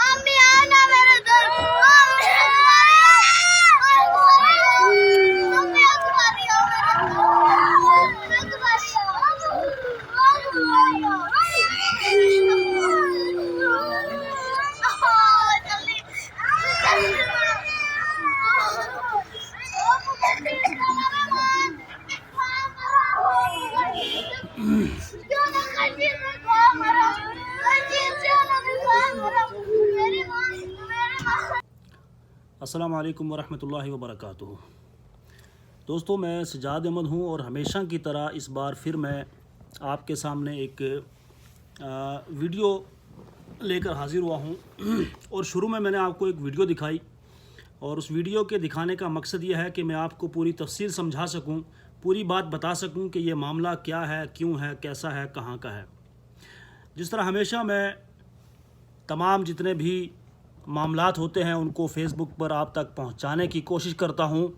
अम्मी आना मेरे घर। अम्मी तुम्हारी आओ मेरे घर। अस्सलाम वालेकुम वरहमतुल्लाहि वबरकातुहू। दोस्तों, मैं सजाद अहमद हूँ और हमेशा की तरह इस बार फिर मैं आपके सामने एक वीडियो लेकर हाज़िर हुआ हूँ। और शुरू में मैंने आपको एक वीडियो दिखाई और उस वीडियो के दिखाने का मकसद ये है कि मैं आपको पूरी तफसील समझा सकूँ, पूरी बात बता सकूँ कि ये मामला क्या है, क्यों है, कैसा है, कहाँ का है। जिस तरह हमेशा मैं तमाम जितने भी मामलात होते हैं उनको फ़ेसबुक पर आप तक पहुंचाने की कोशिश करता हूं,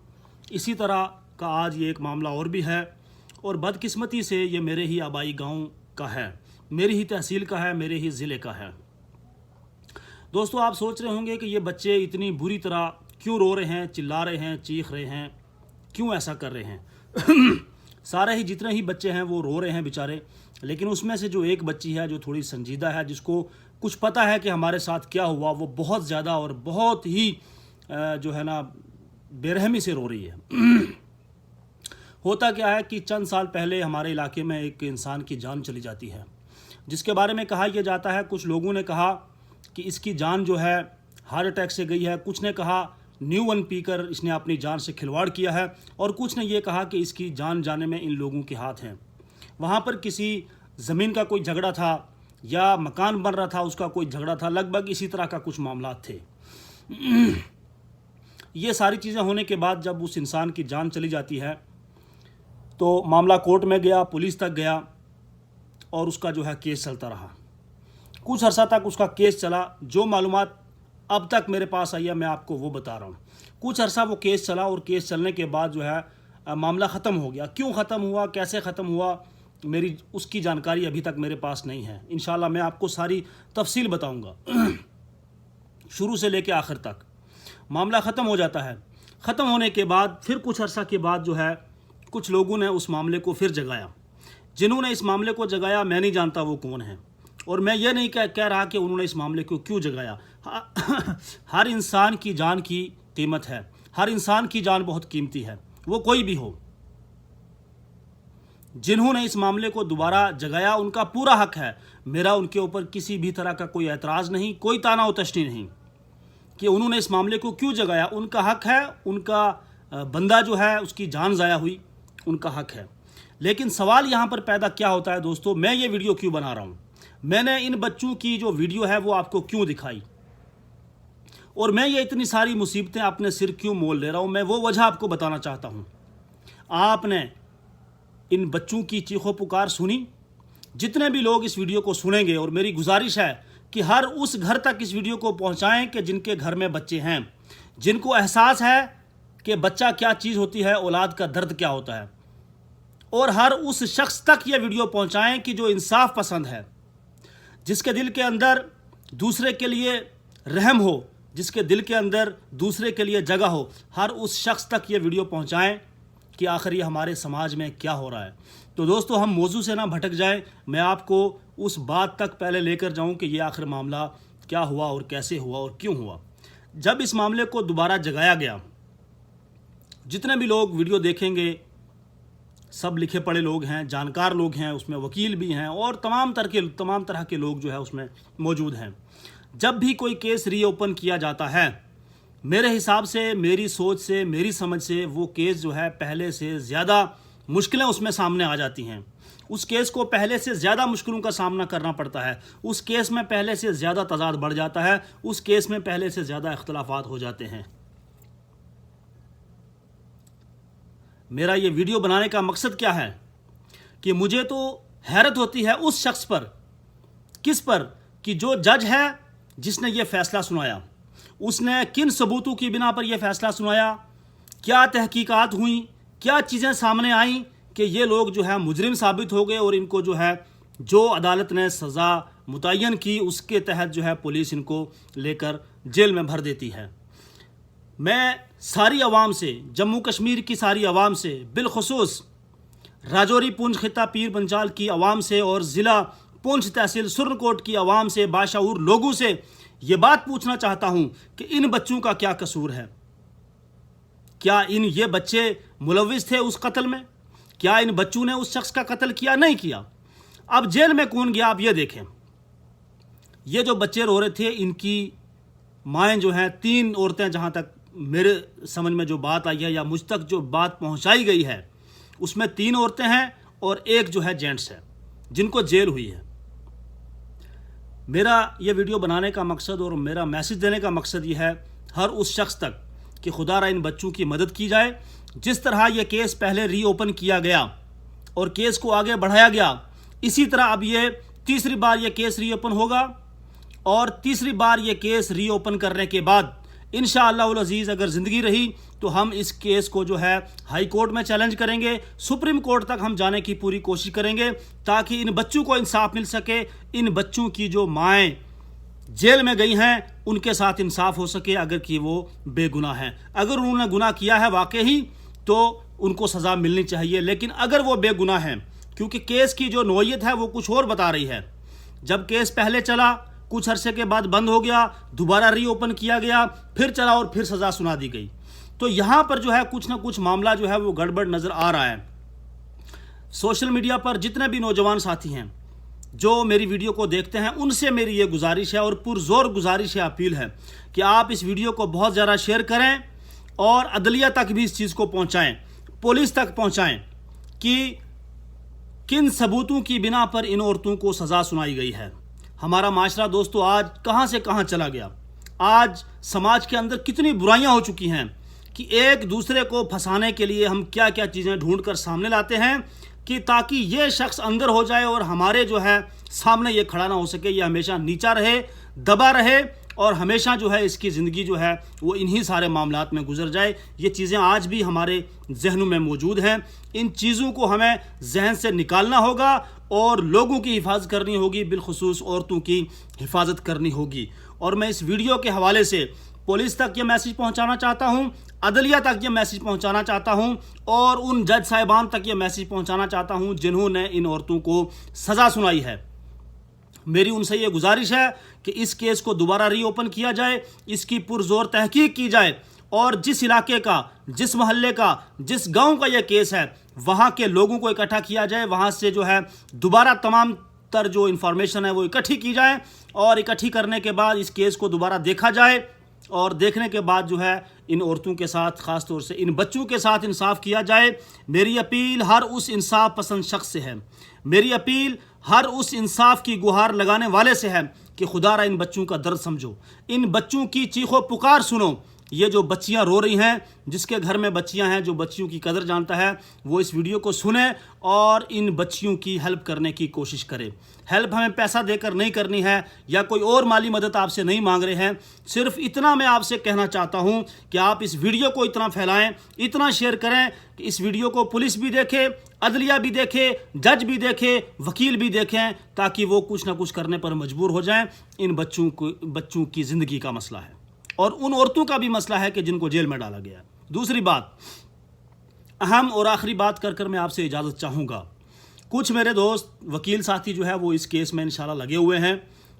इसी तरह का आज ये एक मामला और भी है। और बदकिस्मती से ये मेरे ही आबाई गांव का है, मेरी ही तहसील का है, मेरे ही ज़िले का है। दोस्तों, आप सोच रहे होंगे कि ये बच्चे इतनी बुरी तरह क्यों रो रहे हैं, चिल्ला रहे हैं, चीख रहे हैं, क्यों ऐसा कर रहे हैं। सारे ही जितने ही बच्चे हैं वो रो रहे हैं बेचारे, लेकिन उसमें से जो एक बच्ची है जो थोड़ी संजीदा है, जिसको कुछ पता है कि हमारे साथ क्या हुआ, वो बहुत ज़्यादा और बहुत ही जो है ना बेरहमी से रो रही है। होता क्या है कि चंद साल पहले हमारे इलाके में एक इंसान की जान चली जाती है, जिसके बारे में कहा यह जाता है, कुछ लोगों ने कहा कि इसकी जान जो है हार्ट अटैक से गई है, कुछ ने कहा न्यू वन पीकर इसने अपनी जान से खिलवाड़ किया है, और कुछ ने यह कहा कि इसकी जान जाने में इन लोगों के हाथ हैं। वहाँ पर किसी ज़मीन का कोई झगड़ा था या मकान बन रहा था, उसका कोई झगड़ा था, लगभग इसी तरह का कुछ मामला थे। ये सारी चीज़ें होने के बाद जब उस इंसान की जान चली जाती है तो मामला कोर्ट में गया, पुलिस तक गया और उसका जो है केस चलता रहा। कुछ अर्सा तक उसका केस चला। जो मालूमात अब तक मेरे पास आई है मैं आपको वो बता रहा हूँ। कुछ अर्सा वो केस चला और केस चलने के बाद जो है मामला ख़त्म हो गया। क्यों ख़त्म हुआ, कैसे ख़त्म हुआ, मेरी उसकी जानकारी अभी तक मेरे पास नहीं है। इंशाल्लाह मैं आपको सारी तफसील बताऊंगा शुरू से लेकर आखिर तक। मामला ख़त्म हो जाता है। ख़त्म होने के बाद फिर कुछ अर्सा के बाद जो है कुछ लोगों ने उस मामले को फिर जगाया। जिन्होंने इस मामले को जगाया मैं नहीं जानता वो कौन है, और मैं ये नहीं कह रहा कि उन्होंने इस मामले को क्यों जगाया। हर इंसान की जान की कीमत है, हर इंसान की जान बहुत कीमती है, वो कोई भी हो। जिन्होंने इस मामले को दोबारा जगाया उनका पूरा हक है। मेरा उनके ऊपर किसी भी तरह का कोई एतराज़ नहीं, कोई ताना व तशनी नहीं कि उन्होंने इस मामले को क्यों जगाया। उनका हक है, उनका बंदा जो है उसकी जान ज़ाया हुई, उनका हक है। लेकिन सवाल यहाँ पर पैदा क्या होता है दोस्तों, मैं ये वीडियो क्यों बना रहा हूँ, मैंने इन बच्चों की जो वीडियो है वो आपको क्यों दिखाई, और मैं ये इतनी सारी मुसीबतें अपने सिर क्यों मोल ले रहा हूँ, मैं वो वजह आपको बताना चाहता हूँ। आपने इन बच्चों की चीखों पुकार सुनी। जितने भी लोग इस वीडियो को सुनेंगे, और मेरी गुजारिश है कि हर उस घर तक इस वीडियो को पहुंचाएं कि जिनके घर में बच्चे हैं, जिनको एहसास है कि बच्चा क्या चीज़ होती है, औलाद का दर्द क्या होता है, और हर उस शख्स तक ये वीडियो पहुंचाएं कि जो इंसाफ पसंद है, जिसके दिल के अंदर दूसरे के लिए रहम हो, जिसके दिल के अंदर दूसरे के लिए जगह हो। हर उस शख्स तक ये वीडियो पहुंचाएं कि आखिर ये हमारे समाज में क्या हो रहा है। तो दोस्तों, हम मौजू से ना भटक जाएं, मैं आपको उस बात तक पहले लेकर जाऊं कि ये आखिर मामला क्या हुआ और कैसे हुआ और क्यों हुआ। जब इस मामले को दोबारा जगाया गया, जितने भी लोग वीडियो देखेंगे सब लिखे पढ़े लोग हैं, जानकार लोग हैं, उसमें वकील भी हैं और तमाम तरह के लोग जो है उसमें मौजूद हैं। जब भी कोई केस रीओपन किया जाता है, मेरे हिसाब से, मेरी सोच से, मेरी समझ से वो केस जो है पहले से ज़्यादा मुश्किलें उसमें सामने आ जाती हैं। उस केस को पहले से ज़्यादा मुश्किलों का सामना करना पड़ता है। उस केस में पहले से ज़्यादा तजाद बढ़ जाता है। उस केस में पहले से ज़्यादा इख्तलाफात हो जाते हैं। मेरा ये वीडियो बनाने का मकसद क्या है कि मुझे तो हैरत होती है उस शख्स पर, किस पर, कि जो जज है जिसने ये फ़ैसला सुनाया, उसने किन सबूतों की बिना पर यह फैसला सुनाया, क्या तहकीकात हुई, क्या चीज़ें सामने आईं कि ये लोग जो है मुजरिम साबित हो गए और इनको जो है जो अदालत ने सज़ा मुतय्यन की उसके तहत जो है पुलिस इनको लेकर जेल में भर देती है। मैं सारी आवाम से, जम्मू कश्मीर की सारी आवाम से, बिलखुसूस राजौरी पुंछ खिता पीर पंजाल की आवाम से और ज़िला पुंछ तहसील सुरनकोट की आवाम से, बाशऊर लोगों से ये बात पूछना चाहता हूँ कि इन बच्चों का क्या कसूर है। क्या ये बच्चे मुलविस थे उस कत्ल में? क्या इन बच्चों ने उस शख्स का कत्ल किया? नहीं किया। अब जेल में कौन गया? आप ये देखें, ये जो बच्चे रो रहे थे इनकी माएँ जो हैं, 3 औरतें, जहाँ तक मेरे समझ में जो बात आई है या मुझ तक जो बात पहुँचाई गई है उसमें 3 औरतें हैं और एक जो है जेंट्स है जिनको जेल हुई है। मेरा ये वीडियो बनाने का मकसद और मेरा मैसेज देने का मकसद ये है हर उस शख्स तक कि खुदारा इन बच्चों की मदद की जाए। जिस तरह ये केस पहले रीओपन किया गया और केस को आगे बढ़ाया गया, इसी तरह अब ये तीसरी बार ये केस रीओपन होगा और तीसरी बार ये केस रीओपन करने के बाद इंशाअल्लाह उल अज़ीज़ अगर ज़िंदगी रही तो हम इस केस को जो है हाई कोर्ट में चैलेंज करेंगे, सुप्रीम कोर्ट तक हम जाने की पूरी कोशिश करेंगे ताकि इन बच्चों को इंसाफ मिल सके। इन बच्चों की जो माएँ जेल में गई हैं उनके साथ इंसाफ हो सके अगर कि वो बेगुनाह हैं। अगर उन्होंने गुनाह किया है वाकई तो उनको सज़ा मिलनी चाहिए, लेकिन अगर वो बेगुनाह हैं, क्योंकि केस की जो नौयत है वो कुछ और बता रही है। जब केस पहले चला, कुछ अरसे के बाद बंद हो गया, दोबारा रीओपन किया गया, फिर चला और फिर सज़ा सुना दी गई। तो यहाँ पर जो है कुछ ना कुछ मामला जो है वो गड़बड़ नज़र आ रहा है। सोशल मीडिया पर जितने भी नौजवान साथी हैं जो मेरी वीडियो को देखते हैं उनसे मेरी ये गुजारिश है और पुरजोर गुजारिश है, अपील है कि आप इस वीडियो को बहुत ज़्यादा शेयर करें और अदलिया तक भी इस चीज़ को पहुँचाएँ, पुलिस तक पहुँचाएँ कि किन सबूतों की बिना पर इन औरतों को सज़ा सुनाई गई है। हमारा माशरा दोस्तों आज कहाँ से कहाँ चला गया। आज समाज के अंदर कितनी बुराइयां हो चुकी हैं कि एक दूसरे को फंसाने के लिए हम क्या क्या चीज़ें ढूंढ कर सामने लाते हैं कि ताकि ये शख्स अंदर हो जाए और हमारे जो है सामने ये खड़ा ना हो सके, ये हमेशा नीचा रहे, दबा रहे और हमेशा जो है इसकी ज़िंदगी जो है वो इन्हीं सारे मामलात में गुजर जाए। ये चीज़ें आज भी हमारे जहनों में मौजूद हैं। इन चीज़ों को हमें जहन से निकालना होगा और लोगों की हिफाजत करनी होगी, बिलखुसूस औरतों की हिफाजत करनी होगी। और मैं इस वीडियो के हवाले से पुलिस तक ये मैसेज पहुंचाना चाहता हूं, अदलिया तक ये मैसेज पहुंचाना चाहता हूं और उन जज साहिबान तक ये मैसेज पहुंचाना चाहता हूं जिन्होंने इन औरतों को सज़ा सुनाई है। मेरी उनसे ये गुजारिश है कि इस केस को दोबारा रीओपन किया जाए, इसकी पुरजोर तहकीक की जाए और जिस इलाके का, जिस मोहल्ले का, जिस गांव का यह केस है वहाँ के लोगों को इकट्ठा किया जाए, वहाँ से जो है दोबारा तमाम तर जो इन्फॉर्मेशन है वो इकट्ठी की जाए और इकट्ठी करने के बाद इस केस को दोबारा देखा जाए और देखने के बाद जो है इन औरतों के साथ, ख़ास तौर से इन बच्चों के साथ इंसाफ किया जाए। मेरी अपील हर उस इंसाफ पसंद शख्स से है, मेरी अपील हर उस इंसाफ की गुहार लगाने वाले से है कि खुदारा इन बच्चों का दर्द समझो, इन बच्चों की चीखो पुकार सुनो। ये जो बच्चियां रो रही हैं, जिसके घर में बच्चियां हैं, जो बच्चियों की कदर जानता है वो इस वीडियो को सुने और इन बच्चियों की हेल्प करने की कोशिश करे। हेल्प हमें पैसा देकर नहीं करनी है या कोई और माली मदद आपसे नहीं मांग रहे हैं। सिर्फ इतना मैं आपसे कहना चाहता हूं कि आप इस वीडियो को इतना फैलाएं, इतना शेयर करें कि इस वीडियो को पुलिस भी देखे, अदलिया भी देखे, जज भी देखे, वकील भी देखें, ताकि वो कुछ ना कुछ करने पर मजबूर हो जाएं। इन बच्चों की ज़िंदगी का मसला है और उन औरतों का भी मसला है कि जिनको जेल में डाला गया। दूसरी बात, अहम और आखिरी बात कर मैं आपसे इजाज़त चाहूँगा। कुछ मेरे दोस्त वकील साथी जो है वो इस केस में इंशाल्लाह लगे हुए हैं,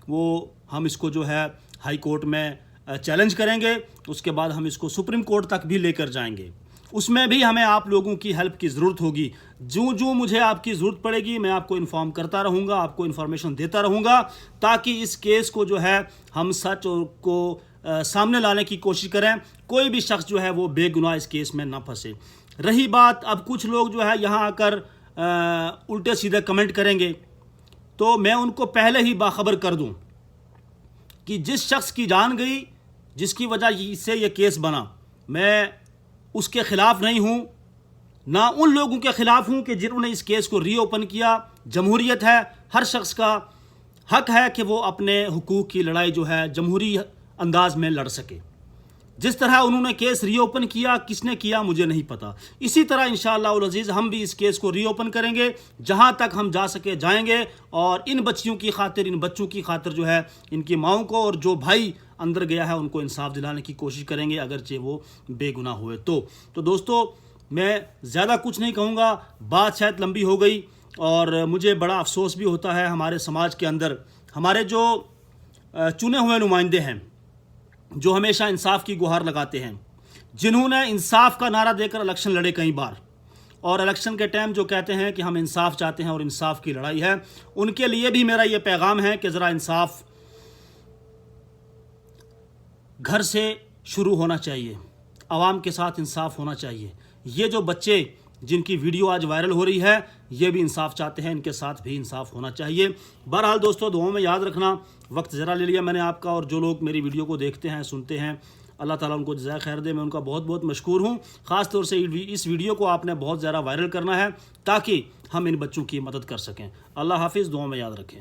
वो हम इसको जो है हाई कोर्ट में चैलेंज करेंगे, उसके बाद हम इसको सुप्रीम कोर्ट तक भी लेकर जाएंगे। उसमें भी हमें आप लोगों की हेल्प की ज़रूरत होगी। जो मुझे आपकी ज़रूरत पड़ेगी मैं आपको इन्फॉर्म करता रहूँगा, आपको इन्फॉर्मेशन देता रहूँगा ताकि इस केस को जो है हम सच को सामने लाने की कोशिश करें, कोई भी शख्स जो है वो बेगुनाह इस केस में ना फंसे। रही बात, अब कुछ लोग जो है यहाँ आकर उल्टे सीधे कमेंट करेंगे, तो मैं उनको पहले ही बाखबर कर दूं कि जिस शख्स की जान गई, जिसकी वजह से ये केस बना, मैं उसके ख़िलाफ़ नहीं हूँ, ना उन लोगों के ख़िलाफ़ हूँ कि जिन्होंने इस केस को रीओपन किया। जमहूरियत है, हर शख्स का हक है कि वो अपने हुकूक की लड़ाई जो है जमहूरी अंदाज में लड़ सके। जिस तरह उन्होंने केस रीओपन किया, किसने किया मुझे नहीं पता, इसी तरह इंशाअल्लाह अज़ीज़ हम भी इस केस को रीओपन करेंगे, जहां तक हम जा सके जाएंगे और इन बच्चियों की खातिर, इन बच्चों की खातिर जो है, इनकी माओं को और जो भाई अंदर गया है उनको इंसाफ दिलाने की कोशिश करेंगे, अगरचे वो बेगुनाह हुए तो दोस्तों मैं ज़्यादा कुछ नहीं कहूँगा, बात शायद लंबी हो गई और मुझे बड़ा अफसोस भी होता है हमारे समाज के अंदर हमारे जो चुने हुए नुमाइंदे हैं, जो हमेशा इंसाफ की गुहार लगाते हैं, जिन्होंने इंसाफ का नारा देकर इलेक्शन लड़े कई बार और इलेक्शन के टाइम जो कहते हैं कि हम इंसाफ चाहते हैं और इंसाफ की लड़ाई है, उनके लिए भी मेरा ये पैगाम है कि ज़रा इंसाफ घर से शुरू होना चाहिए, आवाम के साथ इंसाफ होना चाहिए। ये जो बच्चे जिनकी वीडियो आज वायरल हो रही है, ये भी इंसाफ चाहते हैं, इनके साथ भी इंसाफ होना चाहिए। बहरहाल दोस्तों, दुआओं में याद रखना, वक्त ज़रा ले लिया मैंने आपका, और जो लोग मेरी वीडियो को देखते हैं, सुनते हैं, अल्लाह ताला उनको जज़ाए खैर दे, मैं उनका बहुत बहुत मशकूर हूँ। ख़ास तौर से इस वीडियो को आपने बहुत ज़्यादा वायरल करना है ताकि हम इन बच्चों की मदद कर सकें। अल्लाह हाफिज़, दुआओं में याद रखें।